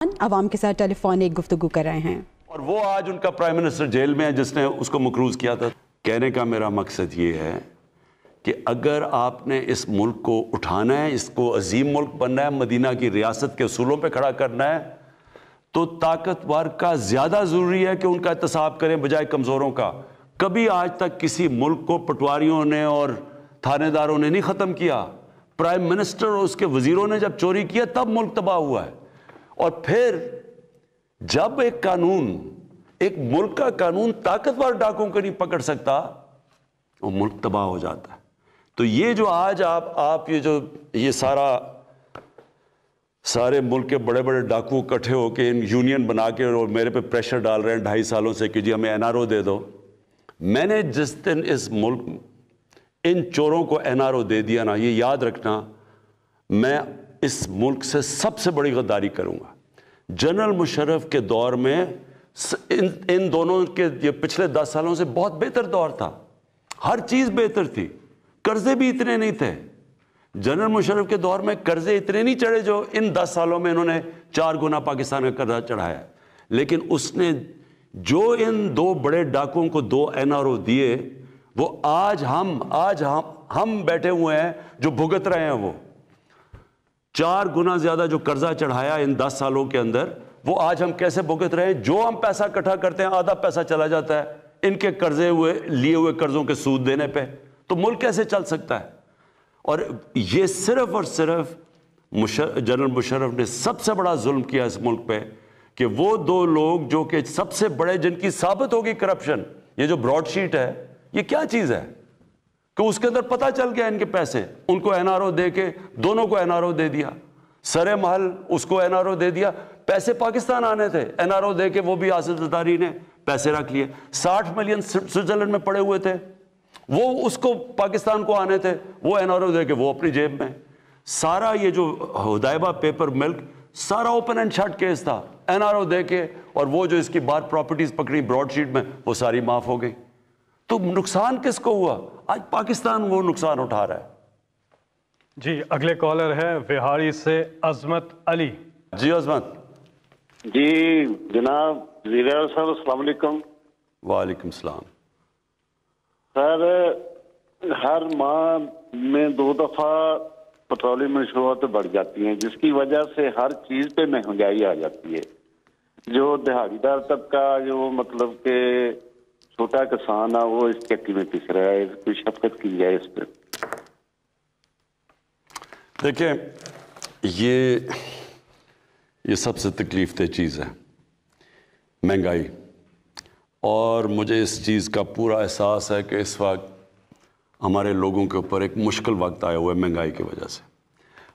خان عوام کے ساتھ ٹیلی فونک گفتگو کر رہے ہیں۔ اور وہ آج ان کا پرائم منسٹر جیل میں ہے جس نے اس کو مقروض کیا تھا۔ کہنے کا میرا مقصد یہ ہے کہ اگر آپ نے اس ملک کو اٹھانا ہے، اس کو عظیم ملک بننا ہے، مدینہ کی ریاست کے اصولوں پہ کھڑا کرنا ہے، تو طاقتور کا زیادہ ضروری ہے کہ ان کا احتساب کریں بجائے کمزوروں کا۔ کبھی آج تک کسی ملک کو پٹواریوں نے اور تھانے داروں نے نہیں ختم کیا۔ پرائم منسٹر اور اس کے وزیروں نے جب چوری کیا تب ملک تباہ ہوا ہے۔ اور پھر جب ایک قانون، ایک ملک کا قانون طاقتور ڈاکوں کو نہیں پکڑ سکتا، وہ ملک تباہ ہو جاتا ہے۔ تو یہ جو آج آپ یہ سارے ملک کے بڑے بڑے ڈاکو اکٹھے ہو کے ان یونین بنا کے اور میرے پہ پریشر ڈال رہے ہیں 2.5 سالوں سے کہ جی ہمیں NRO دے دو۔ میں نے جس دن اس ملک ان چوروں کو NRO دے دیا نا، یہ یاد رکھنا، میں اس ملک سے سب سے بڑی غداری کروں گا۔ جنرل مشرف کے دور میں ان دونوں کے یہ پچھلے 10 سالوں سے بہت بہتر دور تھا، ہر چیز بہتر تھی، قرضے بھی اتنے نہیں تھے۔ جنرل مشرف کے دور میں قرضے اتنے نہیں چڑھے جو ان 10 سالوں میں انہوں نے 4 گنا پاکستان کا قرضہ چڑھایا۔ لیکن اس نے جو ان 2 بڑے ڈاکوں کو 2 NRO دیے، وہ آج ہم بیٹھے ہوئے ہیں جو بھگت رہے ہیں۔ وہ 4 گنا زیادہ جو قرضہ چڑھایا ان 10 سالوں کے اندر، وہ آج ہم کیسے بھگت رہے ہیں؟ جو ہم پیسہ اکٹھا کرتے ہیں آدھا پیسہ چلا جاتا ہے ان کے لیے ہوئے قرضوں کے سود دینے پہ۔ تو ملک کیسے چل سکتا ہے؟ اور یہ صرف اور صرف جنرل مشرف نے سب سے بڑا ظلم کیا اس ملک پہ کہ وہ 2 لوگ جو کہ سب سے بڑے، جن کی ثابت ہوگی کرپشن، یہ جو براڈ شیٹ ہے یہ کیا چیز ہے کہ اس کے اندر پتہ چل گیا ان کے پیسے، ان کو NRO دے کے دونوں کو NRO دے دیا، سر محل اس کو NRO دے دیا، پیسے پاکستان آنے تھے، NRO دے کے وہ بھی آصف زرداری نے پیسے رکھ لیے۔ 60 ملین سوئٹزرلینڈ میں پڑے ہوئے تھے، وہ اس کو پاکستان کو آنے تھے، وہ NRO دے کے وہ اپنی جیب میں۔ سارا یہ جو حدیبہ پیپر ملک سارا اوپن اینڈ شٹ کیس تھا، NRO دے کے، اور وہ جو اس کی بار پراپرٹیز پکڑی براڈ شیٹ میں وہ ساری معاف ہو گئی۔ تو نقصان کس کو ہوا؟ آج پاکستان وہ نقصان اٹھا رہا ہے۔ جی اگلے کالر ہے وہاڑی سے عظمت علی۔ جی عظمت۔ جی جناب وزیر اعظم صاحب السلام علیکم۔ وعلیکم السلام۔ سر ہر ماہ میں 2 دفعہ پیٹرولیم مشروعات بڑھ جاتی ہیں، جس کی وجہ سے ہر چیز پہ مہنگائی آ جاتی ہے۔ جو دہاڑی دار طبقہ، جو مطلب کہ چھوٹا کسان ہے، وہ اس چکی میں پس رہا ہے، کوئی شفقت کی جائے اس پہ۔ دیکھیں یہ سب سے تکلیف دہ چیز ہے، مہنگائی، اور مجھے اس چیز کا پورا احساس ہے کہ اس وقت ہمارے لوگوں کے اوپر ایک مشکل وقت آیا ہوا ہے مہنگائی کی وجہ سے۔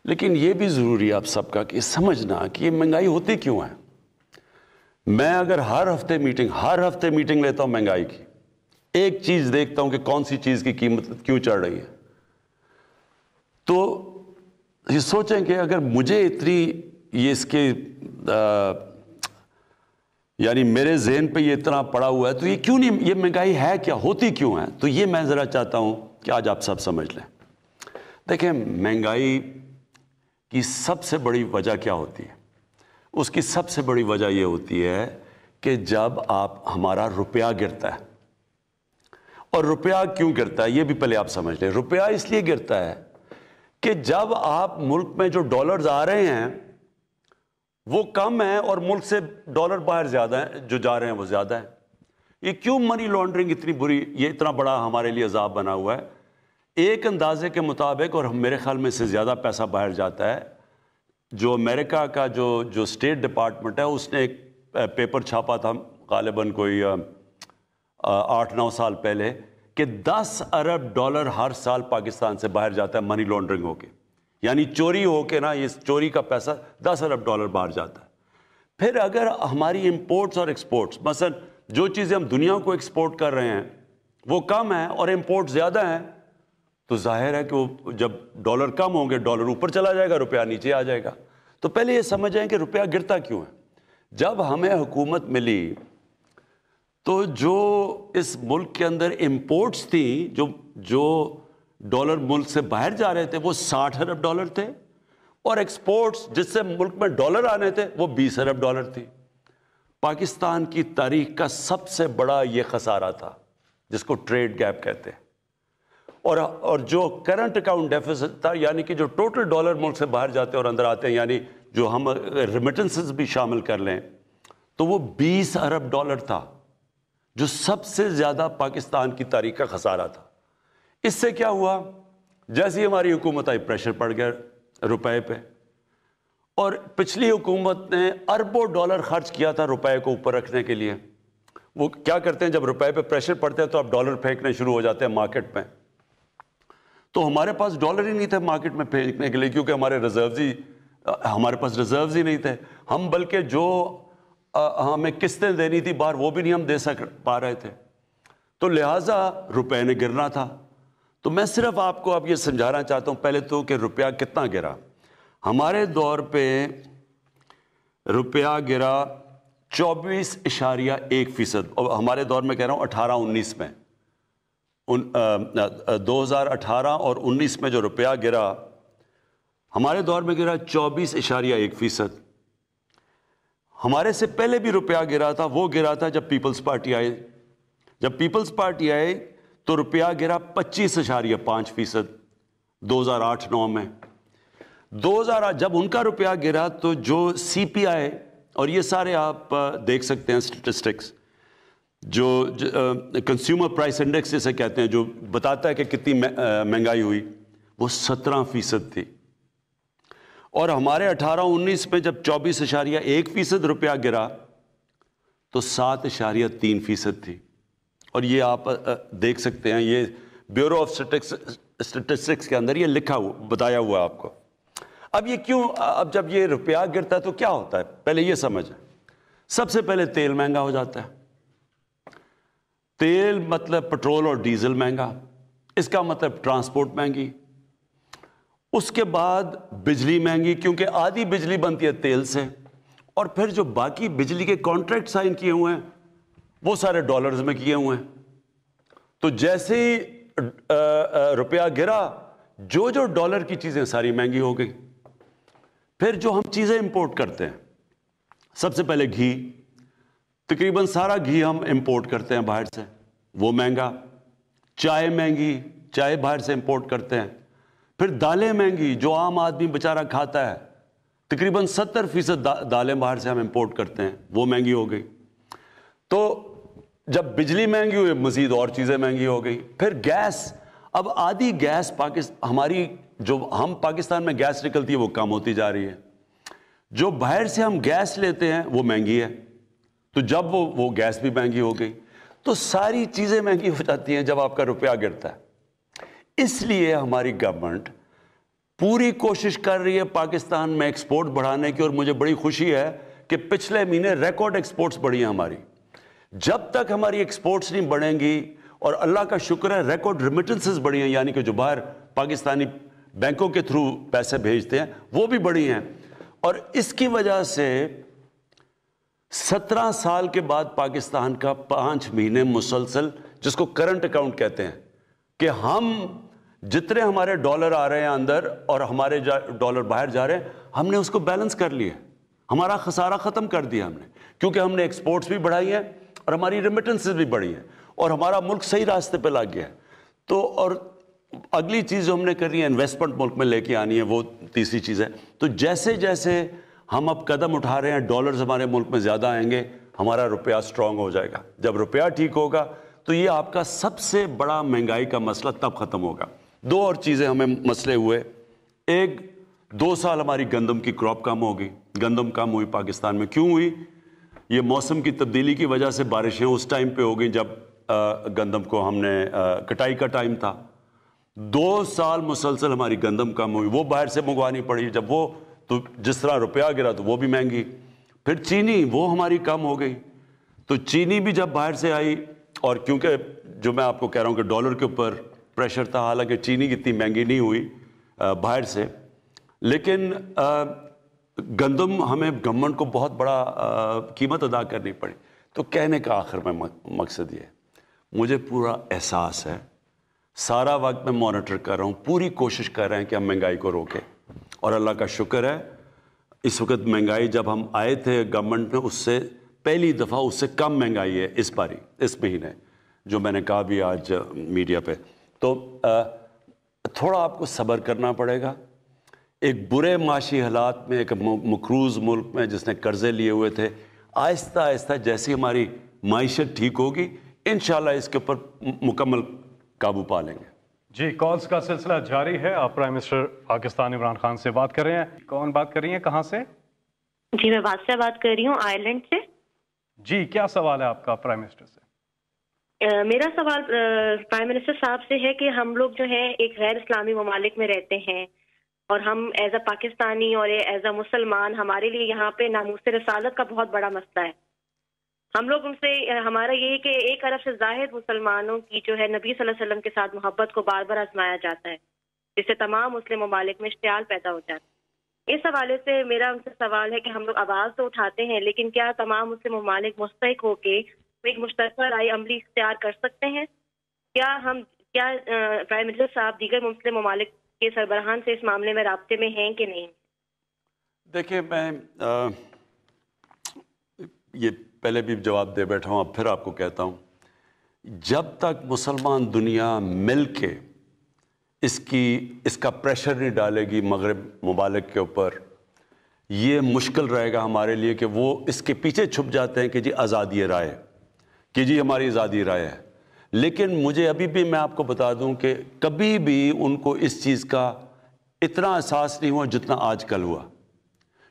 لیکن یہ بھی ضروری ہے آپ سب کا کہ سمجھنا کہ یہ مہنگائی ہوتی کیوں ہے۔ میں اگر ہر ہفتے میٹنگ لیتا ہوں مہنگائی کی، ایک چیز دیکھتا ہوں کہ کون سی چیز کی قیمت کیوں چڑھ رہی ہے، تو یہ سوچیں کہ اگر مجھے اتنی یہ اس کے یعنی میرے ذہن پہ یہ اتنا پڑا ہوا ہے تو یہ کیوں نہیں، یہ مہنگائی ہے کیا، ہوتی کیوں ہے؟ تو یہ میں ذرا چاہتا ہوں کہ آج آپ سب سمجھ لیں۔ دیکھیں مہنگائی کی سب سے بڑی وجہ کیا ہوتی ہے؟ اس کی سب سے بڑی وجہ یہ ہوتی ہے کہ جب ہمارا روپیہ گرتا ہے۔ اور روپیہ کیوں گرتا ہے یہ بھی پہلے آپ سمجھ لیں۔ روپیہ اس لیے گرتا ہے کہ جب آپ ملک میں جو ڈالرز آ رہے ہیں وہ کم ہیں اور ملک سے ڈالر باہر زیادہ ہیں، جو جا رہے ہیں وہ زیادہ ہیں۔ یہ کیوں منی لانڈرنگ اتنی بری، یہ اتنا بڑا ہمارے لیے عذاب بنا ہوا ہے؟ ایک اندازے کے مطابق، اور میرے خیال میں سے زیادہ پیسہ باہر جاتا ہے، جو امریکہ کا جو اسٹیٹ ڈپارٹمنٹ ہے اس نے ایک پیپر چھاپا تھا غالباً کوئی 8-9 سال پہلے کہ 10 ارب ڈالر ہر سال پاکستان سے باہر جاتا ہے منی لانڈرنگ ہو کے، یعنی چوری ہو کے نا، یہ چوری کا پیسہ 10 ارب ڈالر باہر جاتا ہے۔ پھر اگر ہماری امپورٹس اور ایکسپورٹس، مثلا جو چیزیں ہم دنیا کو ایکسپورٹ کر رہے ہیں وہ کم ہیں اور امپورٹ زیادہ ہیں، تو ظاہر ہے کہ وہ جب ڈالر کم ہوں گے ڈالر اوپر چلا جائے گا، روپیہ نیچے آ جائے گا۔ تو پہلے یہ سمجھیں کہ روپیہ گرتا کیوں ہے۔ جب ہمیں حکومت ملی تو جو اس ملک کے اندر امپورٹس تھیں، جو ڈالر ملک سے باہر جا رہے تھے، وہ 60 ارب ڈالر تھے، اور ایکسپورٹس جس سے ملک میں ڈالر آنے تھے وہ 20 ارب ڈالر تھی. پاکستان کی تاریخ کا سب سے بڑا یہ خسارہ تھا جس کو ٹریڈ گیپ کہتے ہیں. اور جو کرنٹ اکاؤنٹ ڈیفیسٹ تھا, یعنی کہ جو ٹوٹل ڈالر ملک سے باہر جاتے ہیں اور اندر آتے ہیں, یعنی جو ہم ریمیٹنسز بھی شامل کر لیں, تو وہ 20 ارب ڈالر تھا, جو سب سے زیادہ پاکستان کی تاریخ کا خسارہ تھا. اس سے کیا ہوا, جیسے ہماری حکومت آئی پریشر پڑ گیا روپے پہ, اور پچھلی حکومت نے اربوں ڈالر خرچ کیا تھا روپے کو اوپر رکھنے کے لیے. وہ کیا کرتے ہیں, جب روپے پہ پریشر پڑتے ہیں تو آپ ڈالر پھینکنے شروع ہو جاتے ہیں مارکیٹ میں. تو ہمارے پاس ڈالر ہی نہیں تھے مارکیٹ میں پھینکنے کے لیے, کیونکہ ہمارے پاس ریزروز ہی نہیں تھے. ہم بلکہ جو ہمیں قسطیں دینی تھی باہر وہ بھی نہیں ہم دے پا رہے تھے, تو لہٰذا روپے نے گرنا تھا. تو میں صرف آپ کو اب یہ سمجھانا چاہتا ہوں پہلے تو کہ روپیہ کتنا گرا. ہمارے دور پہ روپیہ گرا 24.1%, اور ہمارے دور میں کہہ رہا ہوں 18-19 میں, 2018 اور 19 میں جو روپیہ گرا ہمارے دور میں گرا 24.1%. ہمارے سے پہلے بھی روپیہ گرا تھا, وہ گرا تھا جب پیپلز پارٹی آئے. جب پیپلز پارٹی آئے تو روپیہ گرا 25.5%, 2008-9 میں. 2008 جب ان کا روپیہ گرا تو جو سی پی آئی, اور یہ سارے آپ دیکھ سکتے ہیں اسٹیٹسٹکس, جو کنزیومر پرائس انڈیکس جسے کہتے ہیں, جو بتاتا ہے کہ کتنی مہنگائی ہوئی, وہ 17% تھی. اور ہمارے 18-19 میں جب 24.1% روپیہ گرا تو 7.3% تھی. اور یہ آپ دیکھ سکتے ہیں, یہ بیورو آف اسٹیٹسٹکس کے اندر یہ لکھا ہوا بتایا ہوا ہے آپ کو. اب یہ کیوں, اب جب یہ روپیہ گرتا ہے تو کیا ہوتا ہے, پہلے یہ سمجھیں. سب سے پہلے تیل مہنگا ہو جاتا ہے. تیل مطلب پٹرول اور ڈیزل مہنگا, اس کا مطلب ٹرانسپورٹ مہنگی. اس کے بعد بجلی مہنگی, کیونکہ آدھی بجلی بنتی ہے تیل سے, اور پھر جو باقی بجلی کے کانٹریکٹ سائن کیے ہوئے ہیں وہ سارے ڈالرز میں کیے ہوئے ہیں. تو جیسے ہی روپیہ گرا, جو ڈالر کی چیزیں ساری مہنگی ہو گئی. پھر جو ہم چیزیں امپورٹ کرتے ہیں, سب سے پہلے گھی, تقریباً سارا گھی ہم امپورٹ کرتے ہیں باہر سے, وہ مہنگا. چائے مہنگی, چائے باہر سے امپورٹ کرتے ہیں. پھر دالیں مہنگی, جو عام آدمی بیچارہ کھاتا ہے, تقریباً 70% دالیں باہر سے ہم امپورٹ کرتے ہیں, وہ مہنگی ہو گئی. تو جب بجلی مہنگی ہوئی مزید اور چیزیں مہنگی ہو گئی. پھر گیس, اب آدھی گیس ہماری جو ہم پاکستان میں گیس نکلتی ہے وہ کم ہوتی جا رہی ہے. جو باہر سے ہم گیس لیتے ہیں وہ مہنگی ہے, تو جب وہ گیس بھی مہنگی ہو گئی. تو ساری چیزیں مہنگی ہو جاتی ہیں جب آپ کا روپیہ گرتا ہے. اس لیے ہماری گورنمنٹ پوری کوشش کر رہی ہے پاکستان میں ایکسپورٹ بڑھانے کی, اور مجھے بڑی خوشی ہے کہ پچھلے مہینے ریکارڈ ایکسپورٹس بڑھی ہیں ہماری. جب تک ہماری ایکسپورٹس نہیں بڑھیں گی, اور اللہ کا شکر ہے ریکارڈ ریمیٹنسز بڑھی ہیں, یعنی کہ جو باہر پاکستانی بینکوں کے تھرو پیسے بھیجتے ہیں وہ بھی بڑھی ہیں. اور اس کی وجہ سے 17 سال کے بعد پاکستان کا 5 مہینے مسلسل, جس کو کرنٹ اکاؤنٹ کہتے ہیں, کہ ہم جتنے ہمارے ڈالر آ رہے ہیں اندر اور ہمارے ڈالر باہر جا رہے ہیں, ہم نے اس کو بیلنس کر لیا. ہمارا خسارہ ختم کر دیا ہم نے, کیونکہ ہم نے ایکسپورٹس بھی بڑھائی ہیں اور ہماری ریمیٹنسز بھی بڑھی ہیں, اور ہمارا ملک صحیح راستے پہ لگ گیا ہے. تو اور اگلی چیز جو ہم نے کرنی ہے انویسٹمنٹ ملک میں لے کے آنی ہے, وہ تیسری چیز ہے. تو جیسے جیسے ہم اب قدم اٹھا رہے ہیں, ڈالرز ہمارے ملک میں زیادہ آئیں گے, ہمارا روپیہ سٹرونگ ہو جائے گا. جب روپیہ ٹھیک ہوگا تو یہ آپ کا سب سے بڑا مہنگائی کا مسئلہ تب ختم ہوگا. 2 اور چیزیں ہمیں مسئلے ہوئے. ایک, 2 سال ہماری گندم کی کراپ کم ہوگی. گندم کم ہوئی پاکستان میں. کیوں ہوئی؟ یہ موسم کی تبدیلی کی وجہ سے بارشیں اس ٹائم پہ ہو گئیں جب گندم کو ہم نے کٹائی کا ٹائم تھا. 2 سال مسلسل ہماری گندم کم ہوئی, وہ باہر سے منگوانی پڑی. جب وہ, تو جس طرح روپیہ گرا تو وہ بھی مہنگی. پھر چینی, وہ ہماری کم ہو گئی. تو چینی بھی جب باہر سے آئی, اور کیونکہ جو میں آپ کو کہہ رہا ہوں کہ ڈالر کے اوپر پریشر تھا, حالانکہ چینی اتنی مہنگی نہیں ہوئی باہر سے, لیکن گندم ہمیں گورنمنٹ کو بہت بڑا قیمت ادا کرنی پڑی. تو کہنے کا آخر میں مقصد یہ ہے, مجھے پورا احساس ہے, سارا وقت میں مانیٹر کر رہا ہوں, پوری کوشش کر رہے ہیں کہ ہم مہنگائی کو روکیں, اور اللہ کا شکر ہے اس وقت مہنگائی جب ہم آئے تھے گورنمنٹ میں اس سے پہلی دفعہ اس سے کم مہنگائی ہے اس باری اس مہینے، جو میں نے کہا بھی آج میڈیا پہ. تو تھوڑا آپ کو صبر کرنا پڑے گا. ایک برے معاشی حالات میں، ایک مقروض ملک میں جس نے قرضے لیے ہوئے تھے، آہستہ آہستہ جیسی ہماری معیشت ٹھیک ہوگی انشاءاللہ اس کے اوپر مکمل قابو پا لیں گے. جی، کالز کا سلسلہ جاری ہے. آپ پرائم منسٹر پاکستان عمران خان سے بات کر رہے ہیں. کون بات کر رہی ہیں، کہاں سے؟ جی، میں بادشاہ بات کر رہی ہوں، آئرلینڈ سے. جی، کیا سوال ہے آپ کا پرائم منسٹر سے؟ میرا سوال پرائم منسٹر صاحب سے ہے کہ ہم لوگ جو ہیں ایک غیر اسلامی ممالک میں رہتے ہیں، اور ہم ایز اے پاکستانی اور ایز اے مسلمان ہمارے لیے یہاں پہ ناموس رسالت کا بہت بڑا مسئلہ ہے. ہم لوگ ان سے ہمارا یہ ہے کہ 1 ارب سے زائد مسلمانوں کی جو ہے نبی صلی اللہ علیہ وسلم کے ساتھ محبت کو بار بار آزمایا جاتا ہے، جس سے تمام مسلم ممالک میں اشتعال پیدا ہو جاتا ہے. اس حوالے سے میرا ان سے سوال ہے کہ ہم لوگ آواز تو اٹھاتے ہیں، لیکن کیا تمام مسلم ممالک مستحق ہو کے ایک مشترکہ رائے عملی اختیار کر سکتے ہیں؟ کیا پرائم منسٹر صاحب دیگر مسلم ممالک کے سربراہان سے اس معاملے میں رابطے میں ہیں کہ نہیں؟ دیکھیں، میں یہ پہلے بھی جواب دے بیٹھا ہوں، اب پھر آپ کو کہتا ہوں، جب تک مسلمان دنیا مل کے اس کا پریشر نہیں ڈالے گی مغرب ممالک کے اوپر، یہ مشکل رہے گا ہمارے لیے کہ وہ اس کے پیچھے چھپ جاتے ہیں کہ جی آزادی رائے، کہ جی ہماری آزادی رائے ہے. لیکن مجھے ابھی بھی میں آپ کو بتا دوں کہ کبھی بھی ان کو اس چیز کا اتنا احساس نہیں ہوا جتنا آج کل ہوا،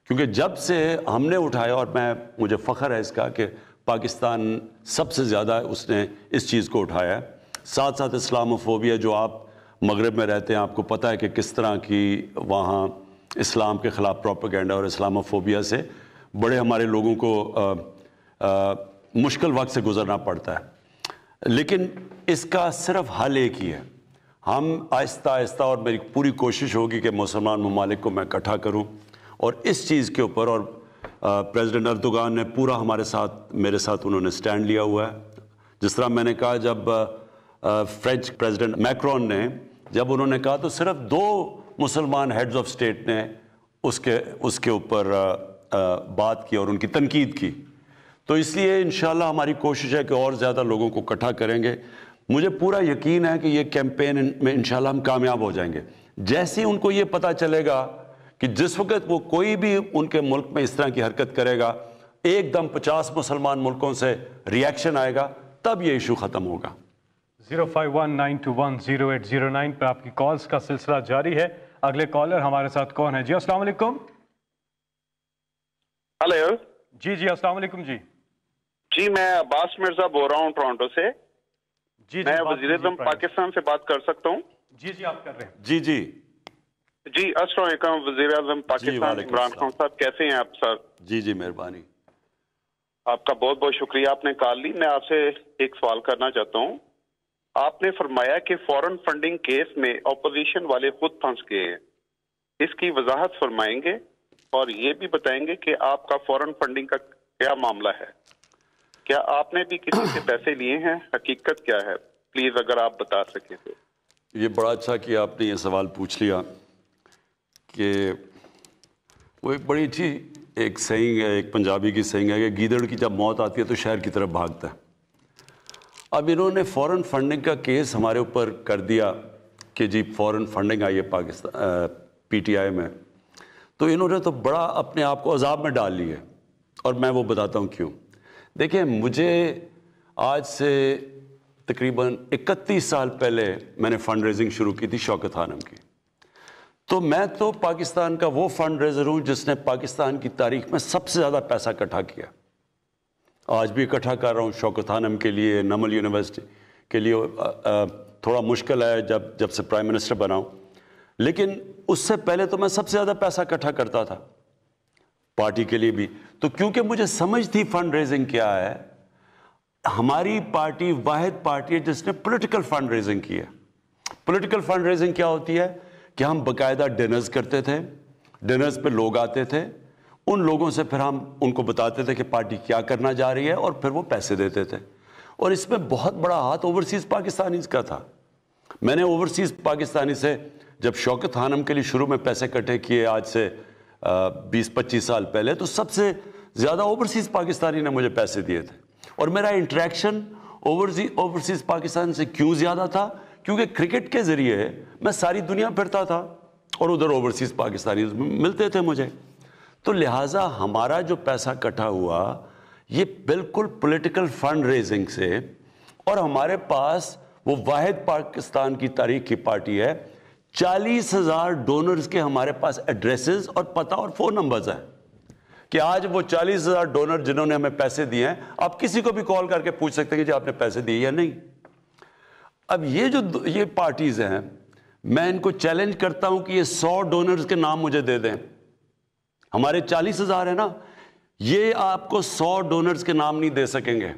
کیونکہ جب سے ہم نے اٹھایا، اور مجھے فخر ہے اس کا کہ پاکستان سب سے زیادہ اس نے اس چیز کو اٹھایا ہے. ساتھ ساتھ اسلاموفوبیا، جو آپ مغرب میں رہتے ہیں آپ کو پتہ ہے کہ کس طرح کی وہاں اسلام کے خلاف پروپیگنڈا اور اسلاموفوبیا سے بڑے ہمارے لوگوں کو مشکل وقت سے گزرنا پڑتا ہے. لیکن اس کا صرف حل ایک ہی ہے، ہم آہستہ آہستہ، اور میری پوری کوشش ہوگی کہ مسلمان ممالک کو میں اکٹھا کروں اور اس چیز کے اوپر، اور پریزیڈنٹ اردوغان نے پورا ہمارے ساتھ، میرے ساتھ انہوں نے سٹینڈ لیا ہوا ہے. جس طرح میں نے کہا جب فرینچ پریزیڈنٹ میکرون نے جب انہوں نے کہا تو صرف 2 مسلمان ہیڈز آف اسٹیٹ نے اس کے اوپر بات کی اور ان کی تنقید کی. تو اس لیے انشاءاللہ ہماری کوشش ہے کہ اور زیادہ لوگوں کو اکٹھا کریں گے. مجھے پورا یقین ہے کہ یہ کیمپین میں انشاءاللہ ہم کامیاب ہو جائیں گے. جیسے ان کو یہ پتہ چلے گا کہ جس وقت وہ کوئی بھی ان کے ملک میں اس طرح کی حرکت کرے گا، ایک دم 50 مسلمان ملکوں سے ریاکشن آئے گا، تب یہ ایشو ختم ہوگا. 0519210809 پر آپ کی کالز کا سلسلہ جاری ہے. اگلے کالر ہمارے ساتھ کون ہے؟ جی السلام علیکم. ہلو. جی السلام علیکم. جی میں عباس مرزا بول رہا ہوں ٹورانٹو سے. جی میں وزیر اعظم پاکستان سے بات کر سکتا ہوں؟ جی آپ کر رہے ہیں. جی السلام علیکم وزیر اعظم پاکستان عمران خان صاحب، کیسے ہیں آپ سر؟ جی مہربانی. آپ کا بہت بہت شکریہ، آپ نے کال لی. میں آپ سے ایک سوال کرنا چاہتا ہوں. آپ نے فرمایا کہ فورن فنڈنگ کیس میں اپوزیشن والے خود پھنس گئے ہیں، اس کی وضاحت فرمائیں گے اور یہ بھی بتائیں گے کہ آپ کا فورن فنڈنگ کا کیا معاملہ ہے؟ کیا آپ نے بھی کسی سے پیسے لیے ہیں؟ حقیقت کیا ہے؟ پلیز اگر آپ بتا سکیں تو. یہ بڑا اچھا کہ آپ نے یہ سوال پوچھ لیا کہ وہ ایک بڑی اچھی ایک سینگ ہے، ایک پنجابی کی سینگ ہے کہ گیدڑ کی جب موت آتی ہے تو شہر کی طرف بھاگتا ہے. اب انہوں نے فورن فنڈنگ کا کیس ہمارے اوپر کر دیا کہ جی فورن فنڈنگ آئی ہے پاکستان پی ٹی آئی میں، تو انہوں نے تو بڑا اپنے آپ کو عذاب میں ڈال لی ہے، اور میں وہ بتاتا ہوں کیوں. دیکھیں، مجھے آج سے تقریباً 31 سال پہلے میں نے فنڈ ریزنگ شروع کی تھی شوکت خانم کی. تو میں تو پاکستان کا وہ فنڈ ریزر ہوں جس نے پاکستان کی تاریخ میں سب سے زیادہ پیسہ اکٹھا کیا. آج بھی اکٹھا کر رہا ہوں شوکت خانم کے لیے، نمل یونیورسٹی کے لیے. تھوڑا مشکل ہے جب سے پرائم منسٹر بنا ہوں، لیکن اس سے پہلے تو میں سب سے زیادہ پیسہ اکٹھا کرتا تھا پارٹی کے لیے بھی. تو کیونکہ مجھے سمجھ تھی فنڈ ریزنگ کیا ہے، ہماری پارٹی واحد پارٹی ہے جس نے پولیٹیکل فنڈ ریزنگ کی ہے. پولیٹیکل فنڈ ریزنگ کیا ہوتی ہے کہ ہم باقاعدہ ڈنرز کرتے تھے، ڈنرز پہ لوگ آتے تھے، ان لوگوں سے پھر ہم ان کو بتاتے تھے کہ پارٹی کیا کرنا جا رہی ہے، اور پھر وہ پیسے دیتے تھے. اور اس میں بہت بڑا ہاتھ اوورسیز پاکستانیز کا تھا. میں نے اوورسیز پاکستانی سے جب شوکت خانم کے لیے شروع میں پیسے اکٹھے کیے آج سے 20-25 سال پہلے, تو سب سے زیادہ اوورسیز پاکستانی نے مجھے پیسے دیے تھے. اور میرا انٹریکشن اوورسیز پاکستان سے کیوں زیادہ تھا؟ کیونکہ کرکٹ کے ذریعے میں ساری دنیا پھرتا تھا اور ادھر اوورسیز پاکستانی ملتے تھے مجھے. تو لہٰذا ہمارا جو پیسہ اکٹھا ہوا یہ بالکل پولیٹیکل فنڈ ریزنگ سے, اور ہمارے پاس وہ واحد پاکستان کی تاریخ کی پارٹی ہے, 40,000 ڈونرز کے ہمارے پاس ایڈریسز اور پتہ اور فون نمبرز ہیں کہ آج وہ 40,000 ڈونر جنہوں نے ہمیں پیسے دیے ہیں, آپ کسی کو بھی کال کر کے پوچھ سکتے ہیں کہ جی آپ نے پیسے دیے یا نہیں. اب یہ پارٹیز ہیں, میں ان کو چیلنج کرتا ہوں کہ یہ 100 ڈونرز کے نام مجھے دے دیں. ہمارے 40,000 ہیں نا, یہ آپ کو 100 ڈونرز کے نام نہیں دے سکیں گے,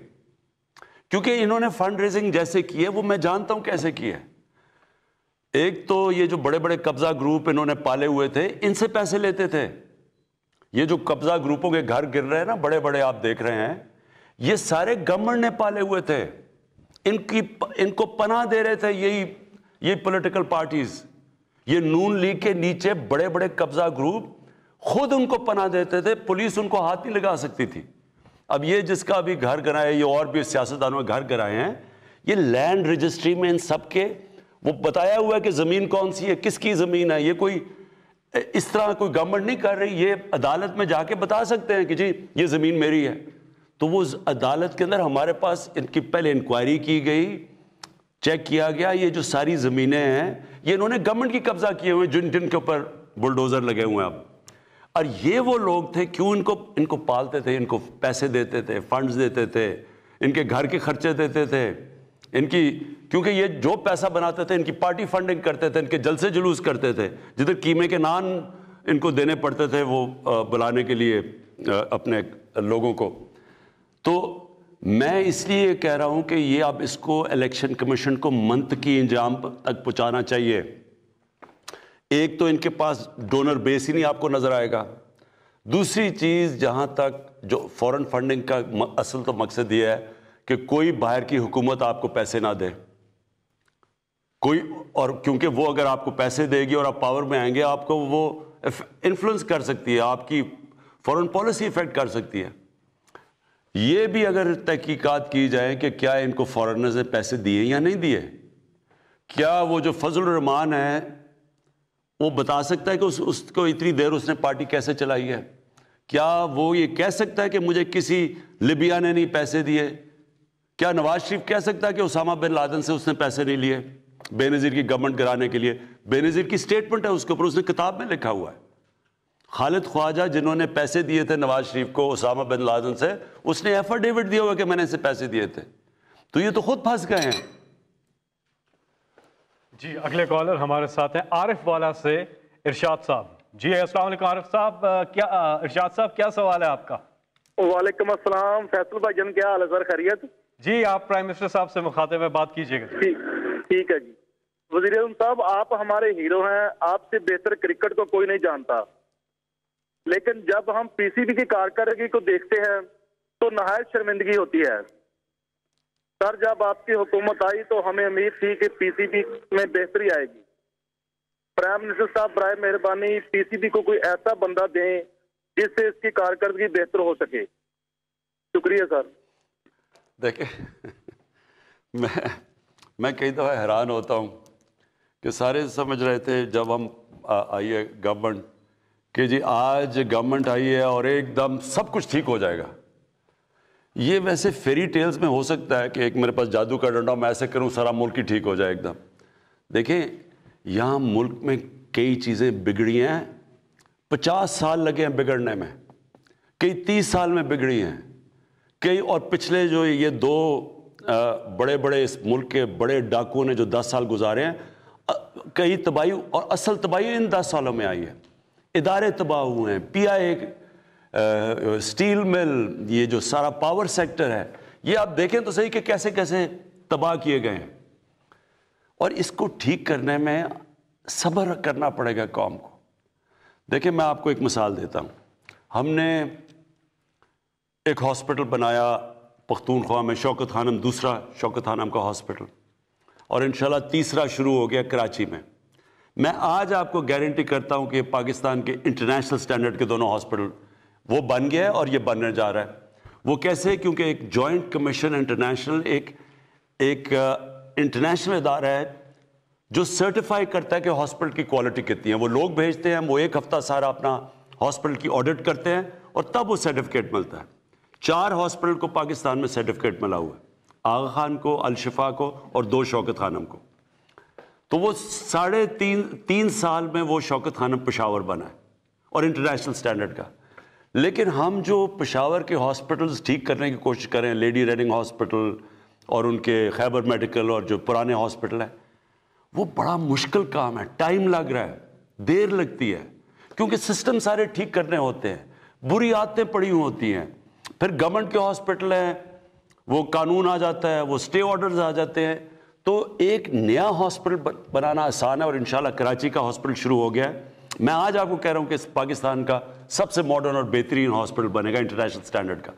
کیونکہ انہوں نے فنڈ ریزنگ جیسے کی ہے وہ میں جانتا ہوں کیسے کی ہے. ایک تو یہ جو بڑے بڑے قبضہ گروپ انہوں نے پالے ہوئے تھے, ان سے پیسے لیتے تھے. یہ جو قبضہ گروپوں کے گھر گر رہے ہیں نا بڑے بڑے آپ دیکھ رہے ہیں, یہ سارے گورنمنٹ نے پالے ہوئے تھے. ان کو پناہ دے رہے تھے یہی پولیٹیکل پارٹیز. یہ نون لیگ کے نیچے بڑے بڑے قبضہ گروپ خود ان کو پناہ دیتے تھے, پولیس ان کو ہاتھ نہیں لگا سکتی تھی. اب یہ جس کا بھی گھر گرائے, یہ اور بھی سیاستدانوں کے گھر گرائے ہیں, یہ لینڈ رجسٹری میں ان سب کے وہ بتایا ہوا ہے کہ زمین کون سی ہے, کس کی زمین ہے. یہ کوئی اس طرح کوئی گورنمنٹ نہیں کر رہی, یہ عدالت میں جا کے بتا سکتے ہیں کہ جی یہ زمین میری ہے. تو وہ عدالت کے اندر ہمارے پاس ان کی پہلے انکوائری کی گئی, چیک کیا گیا, یہ جو ساری زمینیں ہیں یہ انہوں نے گورنمنٹ کی قبضہ کیے ہوئے ہیں, جن کے اوپر بلڈوزر لگے ہوئے ہیں اب. اور یہ وہ لوگ تھے, کیوں ان کو پالتے تھے, ان کو پیسے دیتے تھے, فنڈز دیتے تھے, ان کے گھر کے خرچے دیتے تھے, کیونکہ یہ جو پیسہ بناتے تھے ان کی پارٹی فنڈنگ کرتے تھے, ان کے جلسے جلوس کرتے تھے, جدھر قیمے کے نان ان کو دینے پڑتے تھے وہ بلانے کے لیے اپنے لوگوں کو. تو میں اس لیے کہہ رہا ہوں کہ یہ اب اس کو الیکشن کمیشن کو منطقی انجام تک پہنچانا چاہیے. ایک تو ان کے پاس ڈونر بیس ہی نہیں آپ کو نظر آئے گا. دوسری چیز, جہاں تک جو فورن فنڈنگ کا اصل تو مقصد یہ ہے کہ کوئی باہر کی حکومت آپ کو پیسے نہ دے کوئی, اور کیونکہ وہ اگر آپ کو پیسے دے گی اور آپ پاور میں آئیں گے, آپ کو وہ انفلوئنس کر سکتی ہے, آپ کی فورن پالیسی افیکٹ کر سکتی ہے. یہ بھی اگر تحقیقات کی جائے کہ کیا ان کو فارنرز نے پیسے دیے یا نہیں دیے, کیا وہ جو فضل الرحمان ہے وہ بتا سکتا ہے کہ اس کو اتنی دیر اس نے پارٹی کیسے چلائی ہے, کیا وہ یہ کہہ سکتا ہے کہ مجھے کسی لیبیا نے نہیں پیسے دیے, کیا نواز شریف کہہ سکتا ہے کہ اسامہ بن لادن سے اس نے پیسے نہیں لیے بے نظیر کی گورنمنٹ گرانے کے لیے. بے نظیر کی سٹیٹمنٹ ہے اس کے اوپر, اس نے کتاب میں لکھا ہوا ہے. خالد خواجہ جنہوں نے پیسے دیے تھے نواز شریف کو اسامہ بن لادن سے, اس نے ایفیڈیوٹ دیا ہوا کہ میں نے اسے پیسے دیے تھے. تو یہ تو خود پھنس گئے ہیں. جی اگلے کالر ہمارے ساتھ ہیں عارف والا سے ارشاد صاحب. جی السلام علیکم عارف صاحب. کیا ارشاد صاحب کیا سوال ہے آپ کا؟ وعلیکم السلام فیصل بھائی جان, کیا حال ہے سر, خیریت؟ جی آپ پرائم منسٹر صاحب سے مخاطب میں بات کیجیے گا. ٹھیک ہے جی. وزیر اعظم صاحب, آپ ہمارے ہیرو ہیں, آپ سے بہتر کرکٹ کو کوئی نہیں جانتا, لیکن جب ہم پی سی بی کی کارکردگی کو دیکھتے ہیں تو نہایت شرمندگی ہوتی ہے. سر جب آپ کی حکومت آئی تو ہمیں امید تھی کہ پی سی بی میں بہتری آئے گی. پرائم منسٹر صاحب برائے مہربانی پی سی بی کو کوئی ایسا بندہ دیں جس سے اس کی کارکردگی بہتر ہو سکے. شکریہ سر. دیکھیں میں کئی دفعہ حیران ہوتا ہوں کہ سارے سمجھ رہے تھے جب ہم آئی ہے گورنمنٹ کہ جی آج گورنمنٹ آئی ہے اور ایک دم سب کچھ ٹھیک ہو جائے گا. یہ ویسے فیری ٹیلز میں ہو سکتا ہے کہ ایک میرے پاس جادو کا ڈنڈا, میں ایسے کروں سارا ملک ہی ٹھیک ہو جائے ایک دم. دیکھیں یہاں ملک میں کئی چیزیں بگڑی ہیں, 50 سال لگے ہیں بگڑنے میں, کئی 30 سال میں بگڑی ہیں کئی, اور پچھلے جو یہ 2 بڑے بڑے اس ملک کے بڑے ڈاکوؤں نے جو 10 سال گزارے ہیں, کئی تباہی, اور اصل تباہی ان 10 سالوں میں آئی ہے. ادارے تباہ ہوئے ہیں, پی آئی اے, اسٹیل مل, یہ جو سارا پاور سیکٹر ہے, یہ آپ دیکھیں تو صحیح کہ کیسے کیسے تباہ کیے گئے ہیں. اور اس کو ٹھیک کرنے میں صبر کرنا پڑے گا قوم کو. دیکھیں میں آپ کو ایک مثال دیتا ہوں. ہم نے ایک ہاسپٹل بنایا پختونخوا میں, شوکت خانم, دوسرا شوکت خانم کا ہاسپٹل, اور انشاءاللہ تیسرا شروع ہو گیا کراچی میں. میں آج آپ کو گارنٹی کرتا ہوں کہ پاکستان کے انٹرنیشنل سٹینڈرڈ کے دونوں ہاسپٹل وہ بن گیا ہے اور یہ بننے جا رہا ہے. وہ کیسے؟ کیونکہ ایک جوائنٹ کمیشن انٹرنیشنل ایک انٹرنیشنل ادارہ ہے جو سرٹیفائی کرتا ہے کہ ہاسپٹل کی کوالٹی کتنی ہے. وہ لوگ بھیجتے ہیں, وہ ایک ہفتہ سارا اپنا ہاسپٹل کی آڈٹ کرتے ہیں اور تب وہ سرٹیفکیٹ ملتا ہے. 4 ہاسپٹل کو پاکستان میں سرٹیفکیٹ ملا ہوا ہے, آغا خان کو, الشفا کو اور 2 شوکت خانم کو. تو وہ 3.5 سال میں وہ شوکت خانم پشاور بنا ہے اور انٹرنیشنل سٹینڈرڈ کا. لیکن ہم جو پشاور کے ہاسپٹلز ٹھیک کرنے کی کوشش کریں, لیڈی ریڈنگ ہاسپٹل اور ان کے خیبر میڈیکل اور جو پرانے ہاسپٹل ہیں, وہ بڑا مشکل کام ہے, ٹائم لگ رہا ہے, دیر لگتی ہے, کیونکہ سسٹم سارے ٹھیک کرنے ہوتے ہیں, بری عادتیں پڑی ہوتی ہیں. پھر گورنمنٹ کے ہاسپٹل ہیں, وہ قانون آ جاتا ہے, وہ سٹے آرڈرز آ جاتے ہیں. تو ایک نیا ہاسپٹل بنانا آسان ہے اور انشاءاللہ کراچی کا ہاسپٹل شروع ہو گیا ہے. میں آج آپ کو کہہ رہا ہوں کہ پاکستان کا سب سے ماڈرن اور بہترین ہاسپٹل بنے گا انٹرنیشنل سٹینڈرڈ کا.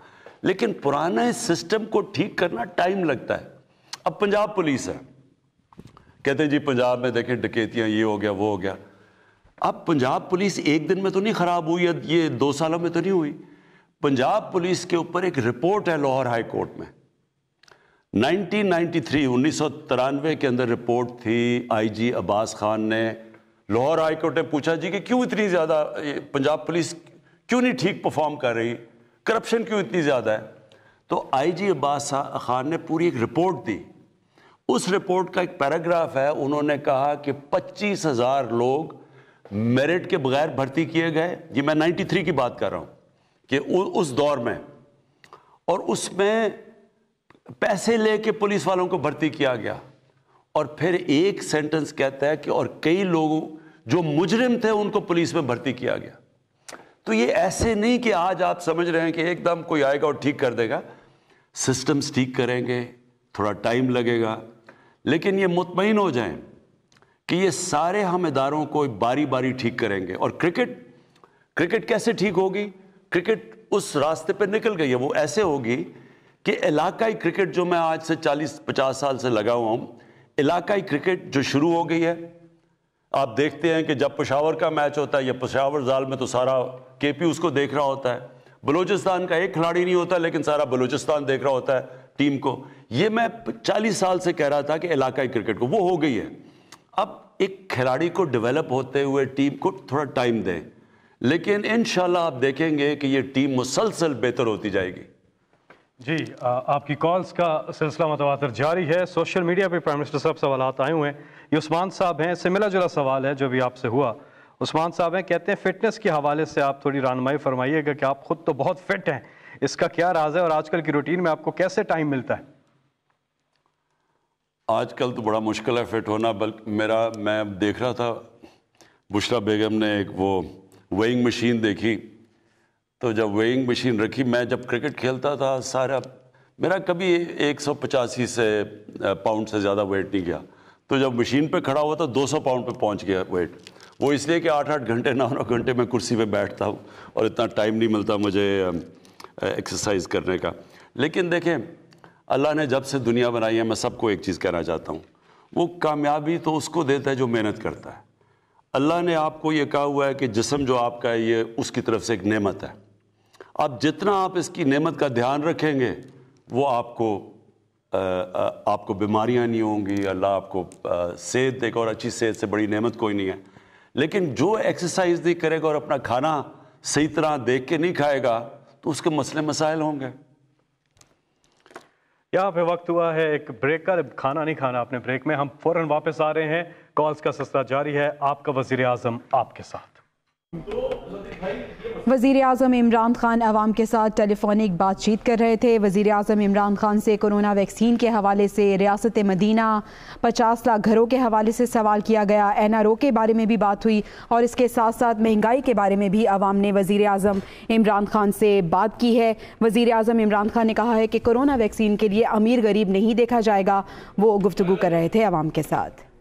لیکن پرانے سسٹم کو ٹھیک کرنا ٹائم لگتا ہے. اب پنجاب پولیس ہے, کہتے ہیں جی پنجاب میں دیکھیں ڈکیتیاں, یہ ہو گیا وہ ہو گیا. اب پنجاب پولیس ایک دن میں تو نہیں خراب ہوئی, یہ 2 سالوں میں تو نہیں ہوئی. پنجاب پولیس کے اوپر ایک رپورٹ ہے لاہور ہائی کورٹ میں 1993 کے اندر رپورٹ تھی. آئی جی عباس خان نے لاہور ہائی کورٹ نے پوچھا جی کہ کیوں اتنی زیادہ پنجاب پولیس کیوں نہیں ٹھیک پرفارم کر رہی, کرپشن کیوں اتنی زیادہ ہے. تو آئی جی عباس خان نے پوری ایک رپورٹ دی. اس رپورٹ کا ایک پیراگراف ہے, انہوں نے کہا کہ 25,000 لوگ میرٹ کے بغیر بھرتی کیے گئے. یہ میں 93 کی بات کر رہا ہوں کہ اس دور میں, اور اس میں پیسے لے کے پولیس والوں کو بھرتی کیا گیا. اور پھر ایک سینٹنس کہتا ہے کہ اور کئی لوگوں جو مجرم تھے ان کو پولیس میں بھرتی کیا گیا. تو یہ ایسے نہیں کہ آج آپ سمجھ رہے ہیں کہ ایک دم کوئی آئے گا اور ٹھیک کر دے گا. سسٹمز ٹھیک کریں گے, تھوڑا ٹائم لگے گا, لیکن یہ مطمئن ہو جائیں کہ یہ سارے ہم اداروں کو باری باری ٹھیک کریں گے. اور کرکٹ کیسے ٹھیک ہوگی؟ کرکٹ اس راستے پہ نکل گئی ہے. وہ ایسے ہوگی کہ علاقائی کرکٹ جو میں آج سے 40-50 سال سے لگا ہوا ہوں, علاقائی کرکٹ جو شروع ہو گئی ہے. آپ دیکھتے ہیں کہ جب پشاور کا میچ ہوتا ہے یا پشاور زال میں تو سارا کے پی اس کو دیکھ رہا ہوتا ہے. بلوچستان کا ایک کھلاڑی نہیں ہوتا لیکن سارا بلوچستان دیکھ رہا ہوتا ہے ٹیم کو. یہ میں 40 سال سے کہہ رہا تھا کہ علاقائی کرکٹ کو, وہ ہو گئی ہے. اب ایک کھلاڑی کو ڈیولپ ہوتے ہوئے ٹیم کو تھوڑا ٹائم دیں, لیکن انشاءاللہ آپ دیکھیں گے کہ یہ ٹیم مسلسل بہتر ہوتی جائے گی. جی, آپ کی کالز کا سلسلہ متواتر جاری ہے. سوشل میڈیا پہ پرائم منسٹر صاحب سوالات آئے ہوئے ہیں. یہ عثمان صاحب ہیں, سے ملا جلا سوال ہے جو بھی آپ سے ہوا. عثمان صاحب ہیں, کہتے ہیں فٹنس کے حوالے سے آپ تھوڑی رہنمائی فرمائیے گا کہ آپ خود تو بہت فٹ ہیں, اس کا کیا راز ہے اور آج کل کی روٹین میں آپ کو کیسے ٹائم ملتا ہے؟ آج کل تو بڑا مشکل ہے فٹ ہونا. بلکہ میں دیکھ رہا تھا بشرا بیگم نے ایک وہ ویئنگ مشین دیکھی, تو جب ویئنگ مشین رکھی, میں جب کرکٹ کھیلتا تھا سارا میرا کبھی 185 پاؤنڈ سے زیادہ ویٹ نہیں گیا. تو جب مشین پہ کھڑا ہوا تو 200 پاؤنڈ پہ پہنچ گیا ویٹ. وہ اس لیے کہ 8-8 گھنٹے 9-9 گھنٹے میں کرسی پہ بیٹھتا ہوں اور اتنا ٹائم نہیں ملتا مجھے ایکسرسائز کرنے کا. لیکن دیکھیں, اللہ نے جب سے دنیا بنائی ہے, میں سب کو ایک چیز کہنا چاہتا ہوں, وہ کامیابی تو اس کو دیتا ہے جو محنت کرتا ہے. اللہ نے آپ کو یہ کہا ہوا ہے کہ جسم جو آپ کا ہے یہ اس کی طرف سے ایک نعمت ہے. اب جتنا آپ اس کی نعمت کا دھیان رکھیں گے وہ آپ کو بیماریاں نہیں ہوں گی. اللہ آپ کو صحت دے گا, اور اچھی صحت سے بڑی نعمت کوئی نہیں ہے. لیکن جو ایکسرسائز نہیں کرے گا اور اپنا کھانا صحیح طرح دیکھ کے نہیں کھائے گا تو اس کے مسئلے مسائل ہوں گے. یہاں پہ وقت ہوا ہے ایک بریک کا. کھانا نہیں کھانا اپنے بریک میں. ہم فوراً واپس آ رہے ہیں. کالز کا سلسلہ جاری ہے. آپ کا وزیر اعظم آپ کے ساتھ. وزیر اعظم عمران خان عوام کے ساتھ ٹیلی فونک بات چیت کر رہے تھے. وزیر اعظم عمران خان سے کرونا ویکسین کے حوالے سے, ریاست مدینہ 50 لاکھ گھروں کے حوالے سے سوال کیا گیا, NRO کے بارے میں بھی بات ہوئی, اور اس کے ساتھ ساتھ مہنگائی کے بارے میں بھی عوام نے وزیر اعظم عمران خان سے بات کی ہے. وزیر اعظم عمران خان نے کہا ہے کہ کرونا ویکسین کے لیے امیر غریب نہیں دیکھا جائے گا. وہ گفتگو کر رہے تھے عوام کے ساتھ.